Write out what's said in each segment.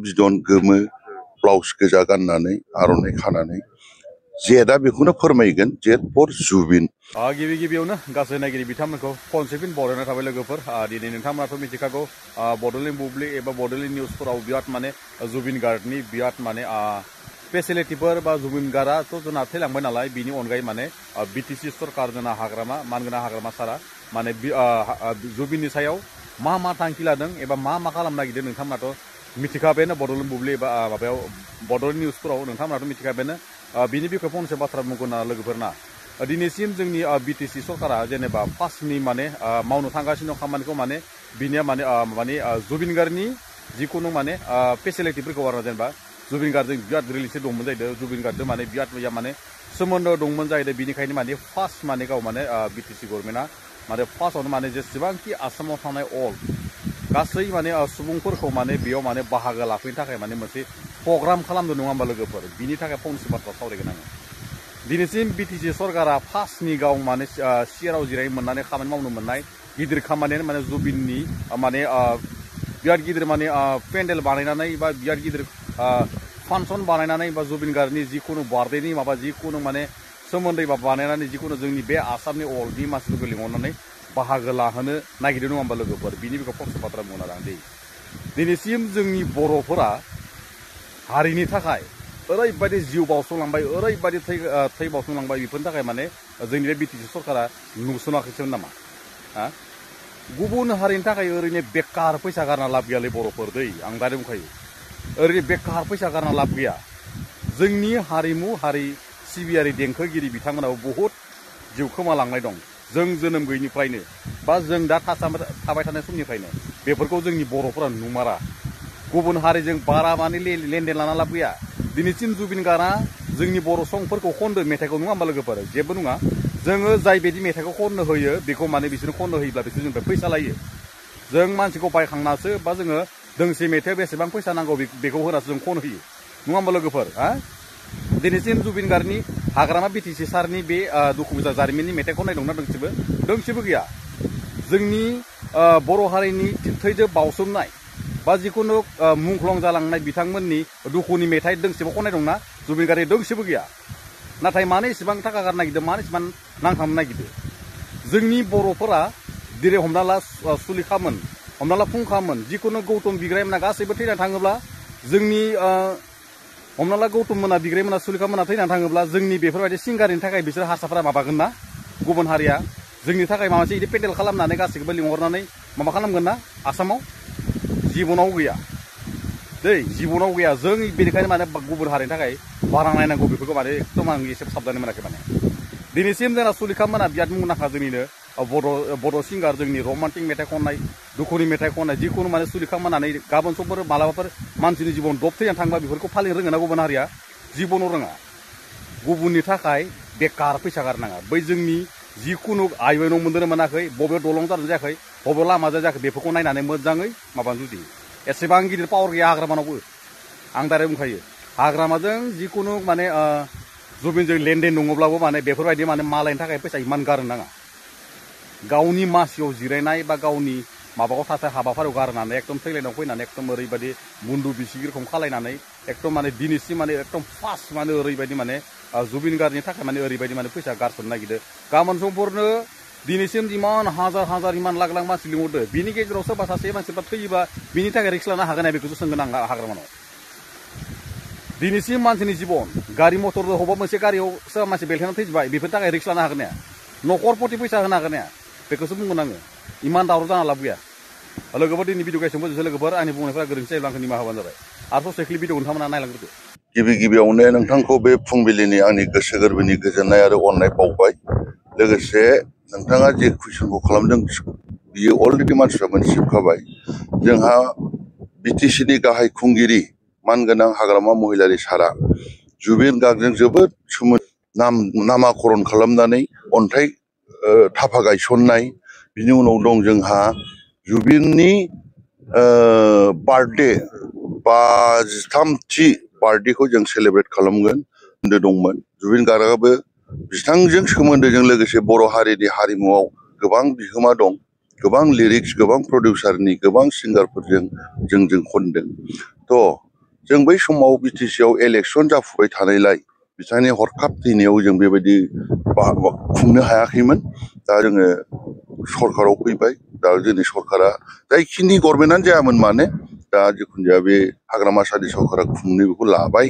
बिदन गोमो ब्लाउस गोजा गाननानै आर'नाइ खानानै जेटआ बेखौनो फोरमायगोन जेट फर जुबिन। गिबि गिबियावनो गासै नायगिरि बिथांमोनखौ खनसे फिन बरायना थाबाय लोगोफोर। दिनै नोंथांमोनाथ' मिथिखागौ बड'लेण्ड बुब्लि एबा बड'लेण्ड निउसफोराव बिराद माने जुबिन गार्गनि बिराद माने फेसिलिटिफोर बा जुबिन गार्गआथ' जोंना थैलांबाय नालाय, बिनि अनगायै माने बिटिसि सरकार जोंना हाग्रामा मानगोनां हाग्रामा सारा माने जुबिननि सायाव मा थांखि लादों एबा मा खालामनो नागिरदों नोंथांमोनाथ' मिथिखाबायानो बड'लेण्ड बुब्लि एबा माबायाव बड'लेण्ड निउसफोराव नोंथांमोनाथ' मिथिखाबायानो। बिनि बिखय फंसे बाथ्रा बुंगोन लोगोफोरना। दिनैसिम जोंनि बिटिसि सरकारा जेनेबा फार्स्टनि माने मावनो थांगासिनो दं खामानिखौ माने बिनिया माने जुबिन गार्गनि जिखुनु माने फेसिलिटिफोरखौ आरो जेनेबा जुबिन गार्गजों बिराद रिलेसन दंमोन जाहैदों, जुबिन गार्गजों माने बिराद माने सोमोन्दो दंमोन जाहैदों। बिनिखायनो माने फार्स्ट माने गाव माने बिटिसि गभर्नमेन्टआ माने फार्स्टआवनो माने जेसेबांखि आसामाव थानाय गासै माने सुबुंफोरखौ माने बेयाव माने बाहागो लाफैनो थाखाय माने मोनसे प्रग्राम खालामदों नङा होमबा लोगोफोर। बिनि थाखाय फंसे बाथ्रा सावरायगोन आङो। दिनैसिम बिटिसि सरकारा फार्स्टनि गाव माने सियाराव जिरायनो मोननानै खामानि मावनो मोननाय गिदिर खामानियानो माने जुबिननि माने बिराद गिदिर माने पेन्डेल बानायनानै बा बिराद गिदिर फांसन बानायनानै बा जुबिन गार्गनि जिखुनु बार्थडेनि माबा जिखुनु माने सोमोन्दै बानायनानै जिखुनु जोंनि बे आसामनि अलनि मानसिफोरखौ लिंहरनानै बाहागो लाहोनो नागिरदों नङा होमबा लोगोफोर। बिनि बिखौ फंसे बाथ्रा बुंनो आं दिनैसिम जोंनि बर'फोरा हारिनि थाखाय ओरैबायदि जिउ बावसोमलांबाय, ओरैबायदि थै बावसोमलांबाय, बेफोरनि थाखाय माने जोंनि बे बिटिसि सरकारा नुसनाखैसोमोन नामा? गुबुन हारिनि थाखाय ओरैनो बेकार फैसा गारना लाब गैयालै बर'फोर दै, आं दा बुंखायो ओरैनो बेकार फैसा गारना लाब गैया। जोंनि हारिमु हारि सिबियारि देंखोगिरि बिथांमोनाबो बहुद जिउ खोमालांनाय दं जों जोनोम गैयिनिफ्रायनो बा जों दा थाबाय थानाय समनिफ्रायनो। बेफोरखौ जोंनि बर'फोरा नुमारा। गुबुन हारिजों बारा माने लेनदेन लाना लाब गैया। दिनैसिम जुबिन गार्गआ जोंनि बर' संफोरखौ खनदो मेथाइखौ, नङा होमबा लोगोफोर? जेबो नङा, जोङो जाय बायदि मेथाइखौ खननो होयो बेखौ माने बिसोर खननो होयोब्ला बिसोर जोंनिफ्राय फैसा लायो। जों मानसिखौ बायखांनासो बा जोङो दोंसे मेथाइआव बेसेबां फैसा नांगौ बेखौ होनासो जों खन होयो, नङा होमबा लोगोफोर? दिनैसिम जुबिन गार्गनि हाग्रामा बिटिसि सारनि बे दुखु गोसा जारिमिननि मेथाइ खननाय दंना दोंसेबो गैया। जोंनि बर' हारिनि थैजों बावसोमनाय बा जिखुनु मुंख्लं जालांनाय बिथांमोननि दुखुनि मेथाइ दोंसेबो खननाय दंना जुबिन गार्गनि दोंसेबो गैया। नाथाय मानो इसेबां थाखा गारनो नागिरदों, मानो इसेबां नांथाबनो नागिरदों? जोंनि बर'फोरा दिनै हमना ला सुलिखामोन, हमना ला फुंखामोन, जिखुनु गौतम बिग्रायमोना गासैबो थैनानै थाङोब्ला जोंनि हमना ला गौतम मोना बिग्रायमोना सुलिखामोना थैनानै थाङोब्ला जोंनि बेफोरबायदि सिंगारनि थाखाय बिसोर हारसाफोरा माबागोन ना? गुबुन हारिया जोंनि थाखाय माबा मोनसे बिदि पेन्डेल खालामनानै गासैखौबो लिंहरनानै माबा खालामगोन ना? आसामाव जिबनाव गैया दै, जिबनाव गैया। जों बेनिखायनो माने गुबुन हारिनि थाखाय बारा नायनांगौ बेफोरखौ माने एकदम आं एसे साबधानै मोनाखै। माने दिनैसिम जोंना सुलिखामोना बिराद मुंदांखा जोंनिनो बर' सिंगार, जोंनि रमान्टिक मेथाइ खननाय, दुखुनि मेथाइ खननाय, जिखुनु माने सुलिखामोनानै गाबोन समफोर मालाबाफोर मानसिनि जिबन दब थैनानै थांबा बेफोरखौ फालिनो रोङो ना गुबुन हारिया? जिबनाव रोङा। गुबुननि थाखाय बेकार फैसा गारनाङा। बै जोंनि जिखुनु आइवेनाव मोनदों मोनाखै, बबेयाव दलं जादों जायाखै, बबेयाव लामा जायाखै, बेफोरखौ नायनानै मोजाङै माबानो जुदि एसेबां गिदिर पावार गैया हाग्रामानावबो। आं दारै बुंखायो हाग्रामाजों जिखुनु माने जुबिनजों लेनदेन दङब्लाबो माने बेफोरबायदि माने मालायनि थाखाय फैसा इमान गारनो नाङा। गावनि मासियाव जिरायनाय बा गावनि माबाखौ थाथाय हाबाफारियाव गारनानै एकदम थैलायनायाव फैनानै एकदम ओरैबायदि बुन्दु बिसिगि रखम खालायनानै एकदम माने दिनैसिम माने एकदम फार्स्ट माने ओरैबायदि माने जुबिन गार्गनि थाखाय माने ओरैबायदि माने फैसा गारसोनो नागिरदों। गाबोन समफोरनो दिनैसिम इमान हाजार इमान लाख मानसि लिंहरदो, बिनि गेजेराव सोरबा सासे मानसिफ्रा थैयोबा बिनि थाखाय रिक्स लानो हागोन ना बेखौसो सोंगोन आं हाग्रामानाव। दिनैसिम मानसिनि जिबन, गारि मटर हबा मोनसे गारियाव सोरबा मानसि बेलथेनानै थैजोबबाय, बेफोरनि थाखाय रिक्स लानो हागोन ना? न'खर प्रति फैसा होनो हागोन ना? बेखौसो बुंगोन आङो। इमान दावराव जाना लाब गैया लोगोफोर। दिनै भिडिअ गाइसों बुजिसै लोगोफोर, आंनि बुंनायफोरा गोरोन्थि जायोब्ला आंखौ निमाहा होबानो जाबाय। आरो ससे क्लिप भिडिअ नोंथांमोना नायलांग्रोदो। गिबियावनो नोंथांखौ बे फुंबिलिनि आंनि गोसो गोरबोनि गोजोननाय आरो अननाय बावबाय। लोगोसे नोंथाङा जे कुइसनखौ खालामदों बियो अलरेडि मानसिफ्रा मोनथिजोबखाबाय। जोंहा बिटिसिनि गाहाय खुंगिरि मानगोनां हाग्रामा महिलारि सारा जुबिन गार्गजों जोबोद नामाकरन खालामनानै अन्थाइ थाफा गायसननाय। बिनि उनाव दं जोंहा जुबिननि बार्थडे 53थि बार्थडेखौ जों सेलेब्रेट खालामगोन दंमोन। जुबिन गार्गआबो बिथांजों सोमोन्दोजों लोगोसे बर' हारिनि हारिमुआव गोबां बिहोमा दं, गोबां लिरिक्स, गोबां प्रडिउसारनि गोबां सिंगारफोरजों जों खनदों। थ' जों बै समाव बिटिसिआव इलेक्सन जाफुबाय थानायलाय बिथांनि हरखाब थैनायाव जों बेबायदि खुंनो हायाखैमोन। दा जोङो सरकाराव फैबाय। दा जोंनि सरकारा जायखिनि गभर्नमेन्टआनो जायामोन माने दा जिखुनु जाया बे हाग्रामा सानि सरकारा खुंनो बेखौ लाबाय।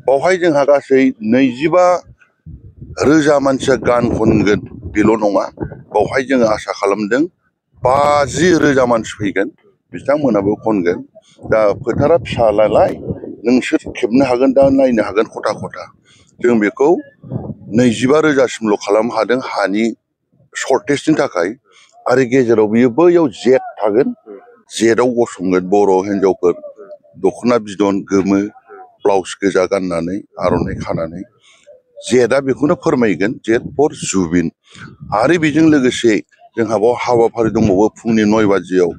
बावहाय जोंहा गासै 25,000 मानसिया गान खनगोन बेल' नङा। बावहाय जोङो आसा खालामदों 50,000 मानसि फैगोन, बिथांमोनाबो खनगोन। दा फोथारा फिसा नालाय नोंसोर खेबनो हागोन, दा नायनो हागोन खथा खथा। जों बेखौ 25,000सिमल' खालामनो हादों हानि सर्टेजनि थाखाय। आरो गेजेराव बियो बैयाव जेट थागोन, जेटआव गसंगोन बर' हिन्जावफोर दख'ना बिदन गोमो ब्लाउस गोजा गाननानै आर'नाइ खानानै। जेटआ बेखौनो फोरमायगोन, जेट फर जुबिन। आरो बेजों लोगोसे जोंहा बाव हाबाफारि दंबावो फुंनि 9 बाजियाव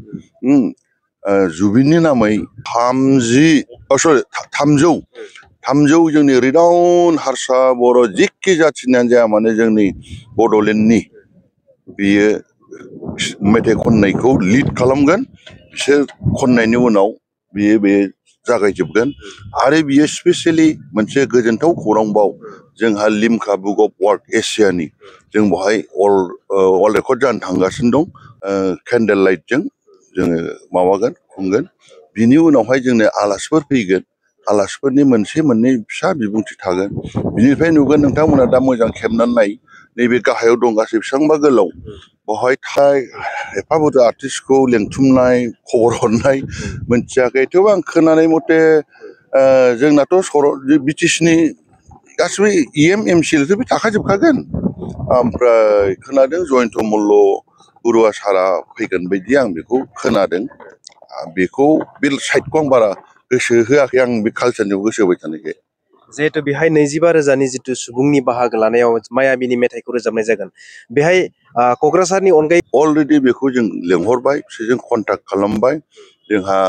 जुबिननि नामै 300 जोंनि रिडाउन हारसा बर' जिखि जाथिनियानो जाया मानो जोंनि बड'लेण्डनि बियो मेथाइ खननायखौ लिड खालामगोन। बिसोर खननायनि उनाव बियो बे जागायजोबगोन। आरो बियो स्पेसियेलि मोनसे गोजोनथाव खौरांबाव जोंहा लिम्का बुक अफ वर्ल्ड एसियानि जों बेवहाय वर्ल्ड रेकर्ड जानो थांगासिनो दं। केन्डेल लाइटजों जोङो माबागोन खुंगोन। बिनि उनावहाय जोंनो आलासिफोर फैगोन। आलासिफोरनि मोनसे मोननै फिसा बिबुंथि थागोन। बिनिफ्राय नुगोन नोंथांमोना दा मोजां खेबनानै नाय, नैबे गाहायाव दं गासै बेसेबांबा गोलाव। बेवहाय एफा बुरजा आर्टिस्टखौ लेंथुमनाय खबर हरनाय मोनथियाखै। थेवबो आं खोनानाय मथे जोंनाथ' बिटिसिनि गासिबो EM MCLथ' बे थाखाजोबखागोन। ओमफ्राय खोनादों जयन्त मल्ल बरुवा सारा फैगोन बायदि आं बेखौ खोनादों। बेखौ बे साइडखौ आं बारा गोसो होआखै, आं बे कालचारनियाव गोसो होबाय थानायखाय। जिहेतु बेहाय 25,000नि जितु सुबुंनि बाहागो लानायाव मायाबिनि मेथाइखौ रोजाबनाय जागोन, बेहाय क'क्राझारनि अनगायै अलरेडि बेखौ जों लेंहरबाय, बिसोरजों कन्टाक्ट खालामबाय। जोंहा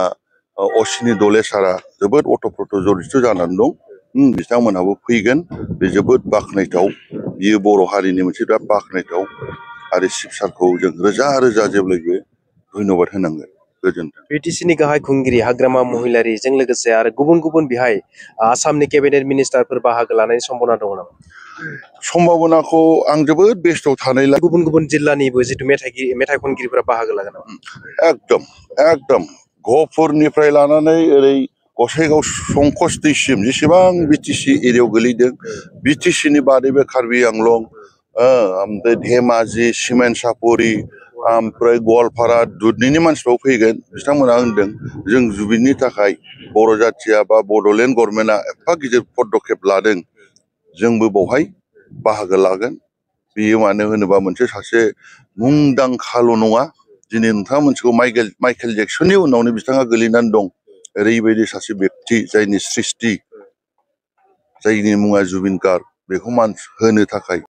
असिनि दले सारा जोबोद अट'प्रट' जड़ित जानानै दं। बिथांमोनहाबो फैगोन। बे जोबोद बाख्नायथाव। बियो बर' हारिनि मोनसे बिराद बाख्नायथाव। आरो शिब सारखौ जों रोजा रोजा जेब्लायबो धन्यबाद होनांगोन। गोजोन्थों। बिटिसिनि गाहाय खुंगिरि हाग्रामा महिलारिजों लोगोसे आरो गुबुन गुबुन बेहाय आसामनि केबिनेट मिनिस्टारफोर बाहागो लानायनि सम्भावना दङ नामा? सम्भावनाखौ आं जोबोद बेस्थ' थानायलाय गुबुन गुबुन जिल्लानिबो जितु मेथाइ खनगिरिफोरा बाहागो लागोन नामा? एकदम गहपुरनिफ्राय लानानै ओरै गसाइगाव संकस दैसिम जेसेबां बिटिसि एरियायाव गोलैदों, बिटिसिनि बादै बे कार्बि आंलं, ओमफ्राय धेमाजि, सिमेन्ट सापरि, ओमफ्राय गवालपारा दुधनैनि मानसिफ्राबो फैगोन। बिथांमोना होनदों जों जुबिननि थाखाय बर' जाथिया बा बड'लेण्ड गभर्नमेन्टआ एफा गिदिर पदक्षेप लादों, जोंबो बावहाय बाहागो लागोन। बेयो मानो होनोबा मोनसे सासे मुंदांखाल' नङा, दिनै नोंथाङा मोनथिगौ माइकेल जेक्सननि उनावनो बिथाङा गोलैनानै दं। ओरैबायदि सासे बेक्ति जायनि सृष्टि, जायनि मुङा जुबिन गार्ग, बेखौ मान होनो थाखाय